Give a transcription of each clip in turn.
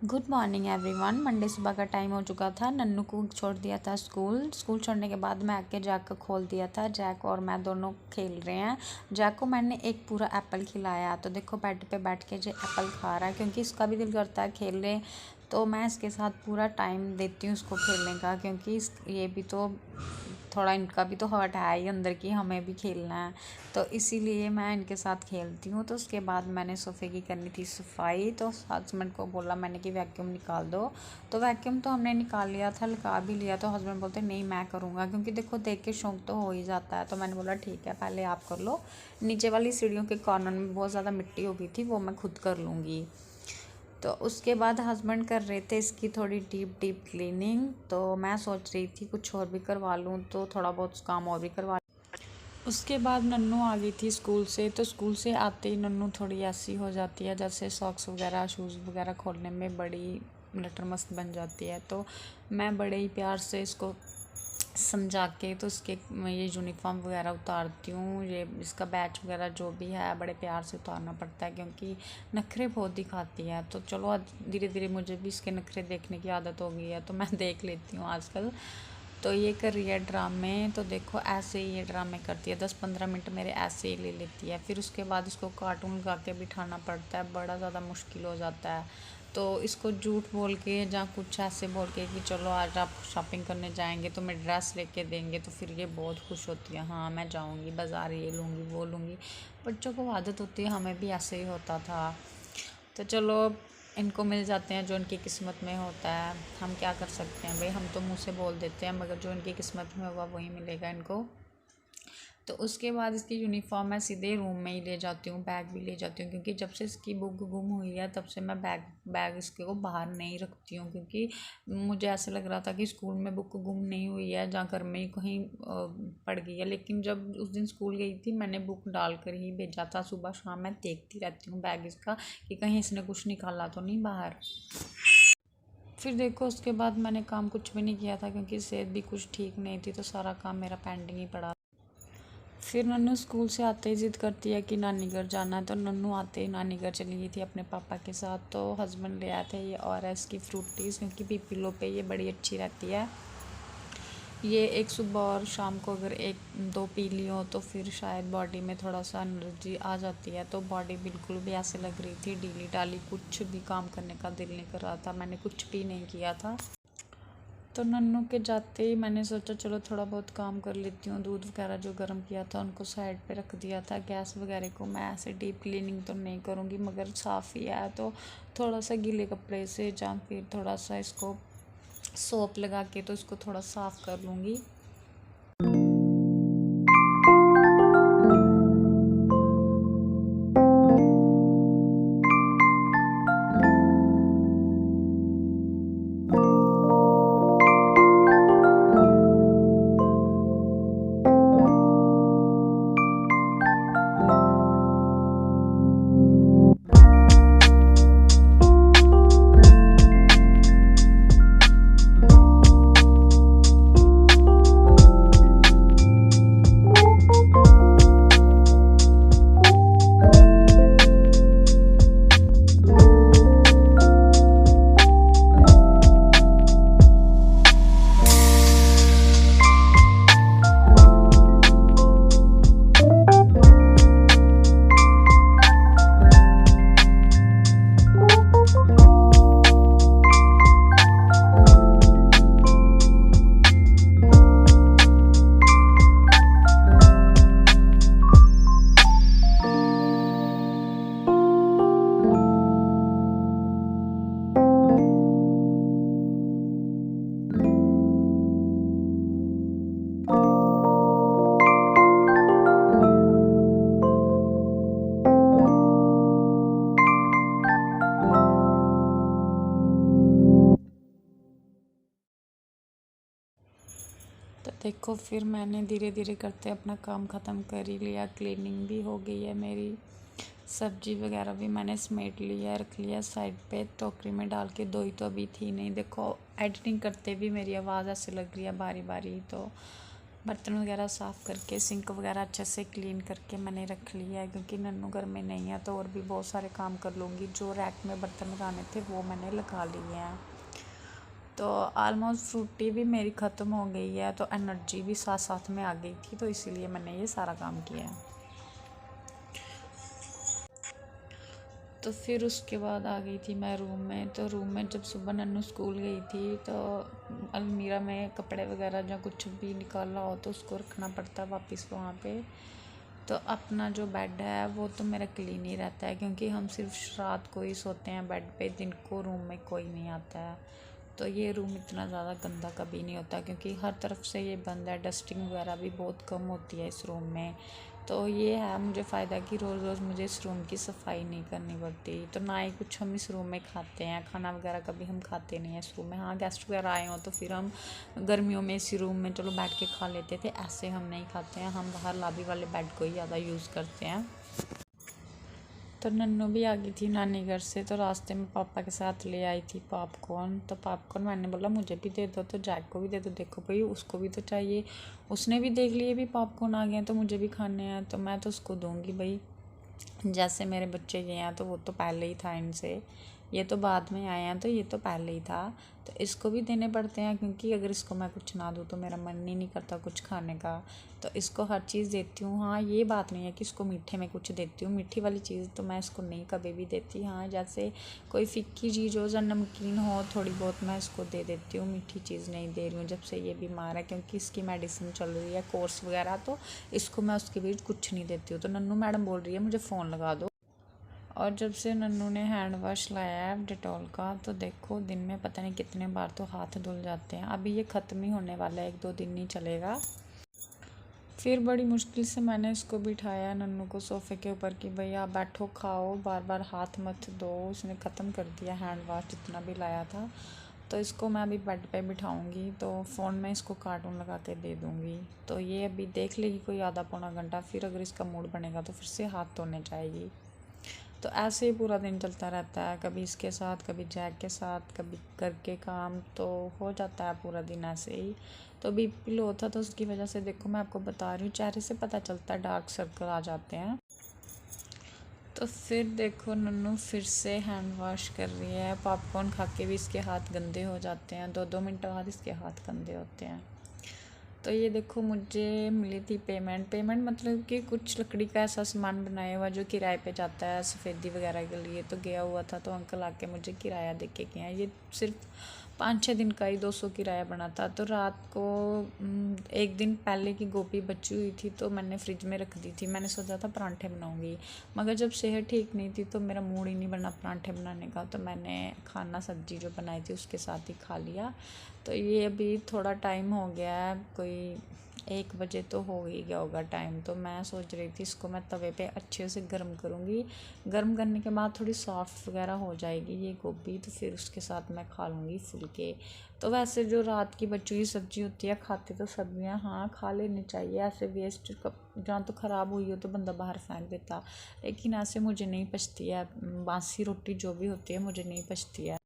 Good morning everyone. Monday सुबह का time हो चुका था। नन्नू को छोड़ दिया था स्कूल छोड़ने के बाद मैं आके जैक को खोल दिया था। जैक और मैं दोनों खेल रहे हैं। जैक को मैंने एक पूरा एप्पल खिलाया, तो देखो बेड पे बैठ के जो एप्पल खा रहा है, क्योंकि इसका भी दिल करता है खेलने। तो मैं इसके साथ पूरा टाइम देती हूँ उसको खेलने का, क्योंकि ये भी तो थोड़ा, इनका भी तो हर्ट है ही अंदर की, हमें भी खेलना है, तो इसीलिए मैं इनके साथ खेलती हूँ। तो उसके बाद मैंने सोफ़े की करनी थी सफाई, तो हस्बैंड को बोला मैंने कि वैक्यूम निकाल दो। तो वैक्यूम तो हमने निकाल लिया था, लगा भी लिया। तो हस्बैंड बोलते नहीं मैं करूँगा, क्योंकि देखो देख के शौक तो हो ही जाता है। तो मैंने बोला ठीक है पहले आप कर लो। नीचे वाली सीढ़ियों के कॉर्नर में बहुत ज़्यादा मिट्टी हो गई थी, वो मैं खुद कर लूँगी। तो उसके बाद हस्बैंड कर रहे थे इसकी थोड़ी डीप क्लीनिंग। तो मैं सोच रही थी कुछ और भी करवा लूँ, तो थोड़ा बहुत काम और भी करवा। उसके बाद नन्नू आ गई थी स्कूल से। तो स्कूल से आते ही नन्नू थोड़ी ऐसी हो जाती है, जैसे सॉक्स वगैरह शूज़ वगैरह खोलने में बड़ी लटर मस्त बन जाती है। तो मैं बड़े ही प्यार से इसको समझा के तो उसके ये यूनिफॉर्म वगैरह उतारती हूँ। ये इसका बैच वगैरह जो भी है बड़े प्यार से उतारना पड़ता है, क्योंकि नखरे बहुत दिखाती है। तो चलो आज धीरे धीरे मुझे भी इसके नखरे देखने की आदत हो गई है, तो मैं देख लेती हूँ आजकल। तो ये कर रही है ड्रामे। तो देखो ऐसे ही ये ड्रामे करती है, 10-15 मिनट मेरे ऐसे ही ले लेती है। फिर उसके बाद इसको कार्टून लगा के बिठाना पड़ता है, बड़ा ज़्यादा मुश्किल हो जाता है। तो इसको झूठ बोल के या कुछ ऐसे बोल के कि चलो आज आप शॉपिंग करने जाएंगे तो मैं ड्रेस लेके देंगे, तो फिर ये बहुत खुश होती है, हाँ मैं जाऊंगी बाज़ार, ये लूँगी वो लूँगी। बच्चों को आदत होती है, हमें भी ऐसे ही होता था। तो चलो इनको मिल जाते हैं जो इनकी किस्मत में होता है, हम क्या कर सकते हैं भाई, हम तो मुंह से बोल देते हैं, मगर जो इनकी किस्मत में होगा वही मिलेगा इनको। तो उसके बाद इसकी यूनिफॉर्म मैं सीधे रूम में ही ले जाती हूँ, बैग भी ले जाती हूँ, क्योंकि जब से इसकी बुक गुम हुई है तब से मैं बैग इसके को बाहर नहीं रखती हूँ, क्योंकि मुझे ऐसा लग रहा था कि स्कूल में बुक गुम नहीं हुई है, जहाँ घर में ही कहीं पड़ गई है। लेकिन जब उस दिन स्कूल गई थी मैंने बुक डाल कर ही भेजा था। सुबह शाम मैं देखती रहती हूँ बैग इसका कि कहीं इसने कुछ निकाला तो नहीं बाहर। फिर देखो उसके बाद मैंने काम कुछ भी नहीं किया था, क्योंकि सेहत भी कुछ ठीक नहीं थी, तो सारा काम मेरा पेंडिंग ही पड़ा। फिर नन्नू स्कूल से आते ही ज़िद करती है कि नानी घर जाना है। तो नन्नू आते ही नानी घर चली गई थी अपने पापा के साथ। तो हस्बैंड ले आए थे ये ORS की फ्रूटीज़, क्योंकि बीपी लो पे ये बड़ी अच्छी रहती है। ये एक सुबह और शाम को अगर एक दो पी ली हो तो फिर शायद बॉडी में थोड़ा सा एनर्जी आ जाती है। तो बॉडी बिल्कुल भी ऐसे लग रही थी ढीली ढाली, कुछ भी काम करने का दिल नहीं कर रहा था, मैंने कुछ भी नहीं किया था। तो नन्नू के जाते ही मैंने सोचा चलो थोड़ा बहुत काम कर लेती हूँ। दूध वगैरह जो गर्म किया था उनको साइड पे रख दिया था। गैस वगैरह को मैं ऐसे डीप क्लीनिंग तो नहीं करूँगी, मगर साफ़ ही है तो थोड़ा सा गीले कपड़े से या फिर थोड़ा सा इसको सोप लगा के तो इसको थोड़ा साफ़ कर लूँगी। तो देखो फिर मैंने धीरे धीरे करते अपना काम ख़त्म कर ही लिया। क्लीनिंग भी हो गई है मेरी, सब्जी वगैरह भी मैंने समेट लिया, रख लिया साइड पे टोकरी में डाल के। धोई तो अभी थी नहीं। देखो एडिटिंग करते भी मेरी आवाज़ ऐसे लग रही है बारी बारी, तो बर्तन वगैरह साफ़ करके सिंक वगैरह अच्छे से क्लीन करके मैंने रख लिया है, क्योंकि नन्नू घर में नहीं है तो और भी बहुत सारे काम कर लूँगी। जो रैक में बर्तन लगाने थे वो मैंने लगा लिए हैं। तो आलमोस्ट फ्रूटी भी मेरी ख़त्म हो गई है, तो एनर्जी भी साथ साथ में आ गई थी, तो इसीलिए मैंने ये सारा काम किया है। तो फिर उसके बाद आ गई थी मैं रूम में। तो रूम में जब सुबह नन्नू स्कूल गई थी तो अलमीरा में कपड़े वगैरह या कुछ भी निकाला हो तो उसको रखना पड़ता है वापस वहाँ पे। तो अपना जो बेड है वो तो मेरा क्लीन ही रहता है, क्योंकि हम सिर्फ रात को ही सोते हैं बेड पे, दिन को रूम में कोई नहीं आता है। तो ये रूम इतना ज़्यादा गंदा कभी नहीं होता, क्योंकि हर तरफ से ये बंद है। डस्टिंग वगैरह भी बहुत कम होती है इस रूम में। तो ये है मुझे फ़ायदा कि रोज़ रोज़ मुझे इस रूम की सफाई नहीं करनी पड़ती। तो ना ही कुछ हम इस रूम में खाते हैं, खाना वगैरह कभी हम खाते नहीं हैं इस रूम में। हाँ, गेस्ट वगैरह आए हों तो फिर हम गर्मियों में इसी रूम में चलो बैठ के खा लेते थे, ऐसे हम नहीं खाते हैं। हम बाहर लॉबी वाले बेड को ही ज़्यादा यूज़ करते हैं। तो नन्नू भी आ गई थी नानी घर से, तो रास्ते में पापा के साथ ले आई थी पॉपकॉर्न। तो पॉपकॉर्न मैंने बोला मुझे भी दे दो, तो जैक को भी दे दो, देखो भाई उसको भी तो चाहिए। उसने भी देख लिए भी पॉपकॉर्न आ गए हैं तो मुझे भी खाने हैं, तो मैं तो उसको दूंगी भाई। जैसे मेरे बच्चे गए हैं तो वो तो पहले ही था इनसे, ये तो बाद में आए हैं, तो ये तो पहले ही था। तो इसको भी देने पड़ते हैं, क्योंकि अगर इसको मैं कुछ ना दूँ तो मेरा मन ही नहीं करता कुछ खाने का। तो इसको हर चीज़ देती हूँ। हाँ, ये बात नहीं है कि इसको मीठे में कुछ देती हूँ, मीठी वाली चीज़ तो मैं इसको नहीं कभी भी देती। हाँ, जैसे कोई फ़िक्की चीज़ हो या नमकीन हो थोड़ी बहुत मैं इसको दे देती हूँ, मीठी चीज़ नहीं दे रही हूँ जब से ये बीमार है, क्योंकि इसकी मेडिसिन चल रही है कोर्स वगैरह। तो इसको मैं उसके बीच कुछ नहीं देती हूँ। तो नन्नू मैडम बोल रही है मुझे फ़ोन लगा दो। और जब से नन्नू ने हैंड वाश लाया है डिटॉल का, तो देखो दिन में पता नहीं कितने बार तो हाथ धुल जाते हैं। अभी ये ख़त्म ही होने वाला है, 1-2 दिन नहीं चलेगा। फिर बड़ी मुश्किल से मैंने इसको बिठाया नन्नू को सोफ़े के ऊपर कि भैया आप बैठो खाओ, बार बार हाथ मत दो। उसने ख़त्म कर दिया हैंड वाश जितना भी लाया था। तो इसको मैं अभी बेड पे बिठाऊंगी, तो फ़ोन में इसको कार्टून लगा के दे दूँगी। तो ये अभी देख लेगी कोई आधा पौना घंटा, फिर अगर इसका मूड बनेगा तो फिर से हाथ धोने जाएगी। तो ऐसे ही पूरा दिन चलता रहता है, कभी इसके साथ कभी जैक के साथ, कभी करके काम, तो हो जाता है पूरा दिन ऐसे ही। तो बीपी लो था तो उसकी वजह से देखो मैं आपको बता रही हूँ, चेहरे से पता चलता है, डार्क सर्कल आ जाते हैं। तो फिर देखो नन्नू फिर से हैंड वॉश कर रही है। पॉपकॉर्न खा के भी इसके हाथ गंदे हो जाते हैं, 2-2 मिनट बाद इसके हाथ गंदे होते हैं। तो ये देखो मुझे मिली थी पेमेंट मतलब कि कुछ लकड़ी का ऐसा सामान बनाया हुआ जो किराए पे जाता है सफ़ेदी वगैरह के लिए। तो गया हुआ था तो अंकल आके मुझे किराया दे के गया। ये सिर्फ 5-6 दिन का ही 200 किराया बना था। तो रात को 1 दिन पहले की गोभी बची हुई थी तो मैंने फ्रिज में रख दी थी। मैंने सोचा था परांठे बनाऊंगी, मगर जब सेहत ठीक नहीं थी तो मेरा मूड ही नहीं बना परांठे बनाने का। तो मैंने खाना सब्जी जो बनाई थी उसके साथ ही खा लिया। तो ये अभी थोड़ा टाइम हो गया है, कोई 1 बजे तो हो ही गया होगा टाइम। तो मैं सोच रही थी इसको मैं तवे पे अच्छे से गर्म करूँगी। गर्म करने के बाद थोड़ी सॉफ्ट वगैरह हो जाएगी ये गोभी, तो फिर उसके साथ मैं खा लूँगी फुलके। तो वैसे जो रात की बची हुई सब्ज़ी होती है खाते तो सभी हैं, हाँ खा लेनी चाहिए। ऐसे वेस्ट जहाँ तो ख़राब हुई हो तो बंदा बाहर फेंक देता, लेकिन ऐसे मुझे नहीं पचती है। बासी रोटी जो भी होती है मुझे नहीं पचती है।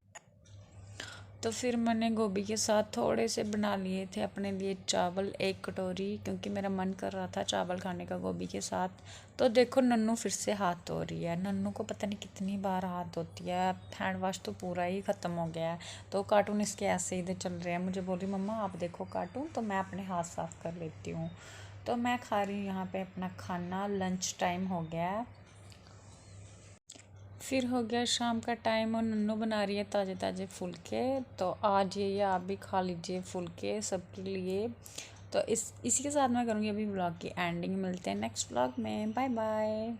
तो फिर मैंने गोभी के साथ थोड़े से बना लिए थे अपने लिए चावल, 1 कटोरी, क्योंकि मेरा मन कर रहा था चावल खाने का गोभी के साथ। तो देखो नन्नू फिर से हाथ धो रही है। नन्नू को पता नहीं कितनी बार हाथ धोती है, हैंड वाश तो पूरा ही ख़त्म हो गया है। तो कार्टून इसके ऐसे इधर चल रहे हैं। मुझे बोली मम्मा आप देखो कार्टून, तो मैं अपने हाथ साफ़ कर लेती हूँ। तो मैं खा रही हूँ यहाँ पे अपना खाना, लंच टाइम हो गया है। फिर हो गया शाम का टाइम और नन्नू बना रही है ताज़े ताज़े फुलके। तो आज ये आप भी खा लीजिए फुलके सबके लिए। तो इसी के साथ मैं करूँगी अभी ब्लॉग की एंडिंग। मिलते हैं नेक्स्ट ब्लॉग में, बाय बाय।